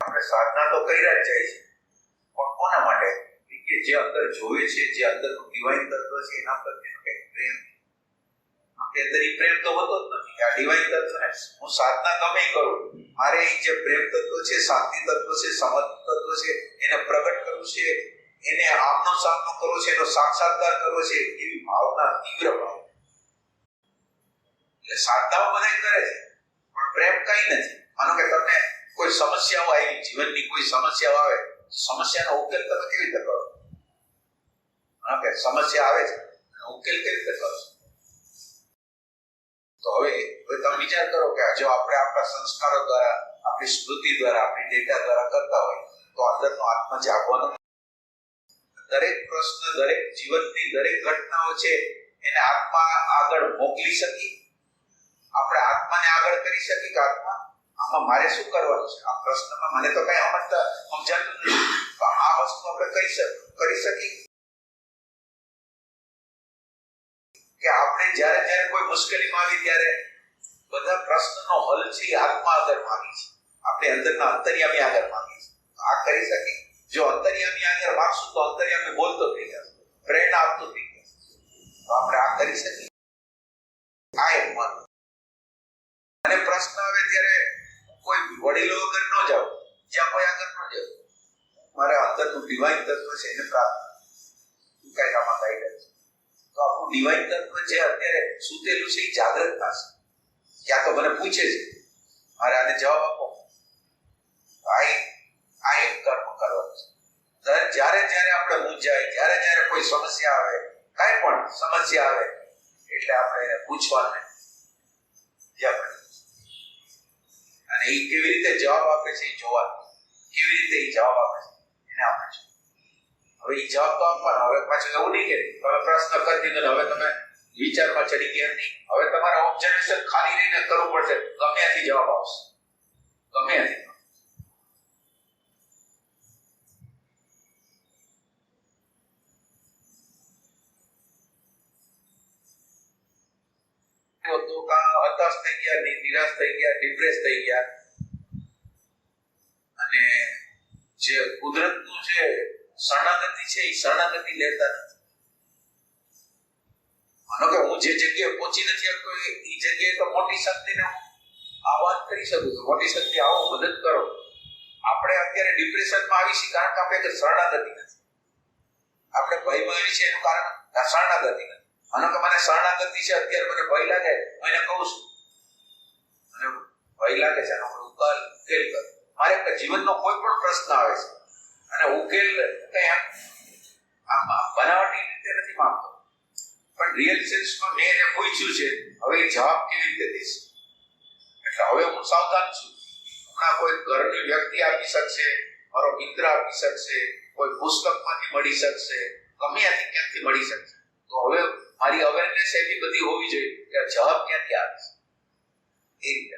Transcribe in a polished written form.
આપણે સાધના તો કર્યા જ જાય છે, પણ કોના માટે? કે જે અંદર જોવે છે, જે અંદરનું ડિવાઇન તત્વ છે એના પ્રત્યેનો કંઈક પ્રેમ. આપણે અંદર પ્રેમ તો હોતો જ નથી. આ ડિવાઇન તત્વને હું સાધના ગમે કરું, મારે એ જે પ્રેમ તત્વ છે, શાંતિ તત્વ છે, સમર્પણ તત્વ છે એને પ્રગટ કરવું છે, એને આમનો સામનો કરવો છે, એનો સાક્ષાત્કાર કરવો છે, એવી ભાવના, તીવ્ર ભાવ. એટલે સાધનાઓ બધા કરે છે, પણ પ્રેમ કઈ નથી. માનો કે તમને કોઈ સમસ્યાઓ આવી, જીવનની કોઈ સમસ્યાઓ આવે, સમસ્યાનો ઉકેલ તમે કેવી રીતે કરો? કે સમસ્યા આવે છે, ઉકેલ કેવી રીતે કરો? તો હવે તમે વિચાર કરો કે જો આપણે આપણા સંસ્કારો દ્વારા, આપણી સ્મૃતિ દ્વારા, આપણી ડેટા દ્વારા કરતા હોય તો અંદરનો આત્મા જાગવાનો. દરેક પ્રશ્ન, દરેક જીવનની દરેક ઘટનાઓ છે એને આત્મા આગળ મોકલી શકી, આપણે આત્માને આગળ કરી શકી કે આત્મા આમાં મારે શું કરવાનું છે? આ પ્રશ્નમાં મને તો કઈ સમજાતું નથી, તો આ વસ્તુ આપણે કરી શકી કે આપણે જ્યારે કોઈ મુશ્કેલીમાં આવી ત્યારે બધા પ્રશ્નનો હલ છે આત્મા આગળ માંગી છે, આપણે અંદરના અંતર્યામી આગળ માંગી છે. આ કરી શકી. જો અંતર્યામી આગળ માંગશું તો અંતર્યામી બોલતો થઈ જશે, પ્રેરણા આપતો થઈ જશે. તો આપણે આ કરી શકીએ. આ એક મત. અને પ્રશ્ન આવે ત્યારે કોઈ વડીલો વગર ન જાઓ, જ્યાં કોઈ આગળ ન જાઓ, મારે અંદરનું ડિવાઇન તત્વ છે એને પ્રાપ્ત કઈ આમાં ગાઈડન્સ. તો આપણું ડિવાઇન તત્વ જે અત્યારે સૂતેલું છે એ જાગૃત થશે. ક્યાં તો મને પૂછે છે, મારે આને જવાબ આપો. આ એક કર્મ કરવાનું છે. જ્યારે આપણે મૂંઝાય, જ્યારે કોઈ સમસ્યા આવે, કાંઈ પણ સમસ્યા આવે એટલે આપણે એને પૂછવાનું. અને એ કેવી રીતે જવાબ આપે છે એ જોવાનું. કેવી રીતે એ જવાબ આપે છે એને આપણે જોઈએ. હવે એ જવાબ તો આપવાનો. હવે પાછું એવું નહીં કે તમે પ્રશ્ન કરી દીધો હવે તમે વિચારમાં ચડી ગયા નહીં. હવે તમારે ઓબ્ઝર્વેશન ખાલી રહીને કરવું પડશે. ગમે ત્યાંથી જવાબ આવશે, ગમે ત્યાંથી. હતાશ થઈ ગયા, નિરાશ થઈ ગયા, ડિપ્રેસ થઈ ગયા, અને જે કુદરતનું જે શરણાગતિ છે એ શરણાગતિ લેતા નથી. માનો કે હું જે જગ્યાએ પહોંચી નથી શકતો એ જગ્યાએ તો મોટી શક્તિને હું આહ્વાન કરી શકું છું. મોટી શક્તિ આવો, મદદ કરો. આપણે અત્યારે ડિપ્રેશનમાં આવી છીએ કારણ કે આપણે શરણાગતિ નથી. આપણે ભયમાં આવી છે એનું કારણ શરણાગતિ નથી. માનો કે મને શરણાગતિ છે, અત્યારે મને ભય લાગે, હું એને કહું છું અને ભય લાગે છે, ઉકેલ કર. મારે જીવનનો કોઈ પણ પ્રશ્ન આવે છે અને ઉકેલ કઈ આમ બનાવટી રીતે નથી માંગતો, પણ રિયલ સેન્સમાં મેં એને પૂછ્યું છે. હવે એ જવાબ કેવી રીતે દઈશ? એટલે હવે હું સાવધાન છું. હમણાં કોઈ ઘરની વ્યક્તિ આપી શકશે, મારો મિત્ર આપી શકશે, કોઈ પુસ્તકમાંથી મળી શકશે, ગમે ક્યાંથી મળી શકશે. તો હવે મારી અવેરનેસ એવી બધી હોવી જોઈએ કે જવાબ ક્યાંથી આવે છે એ રીતે.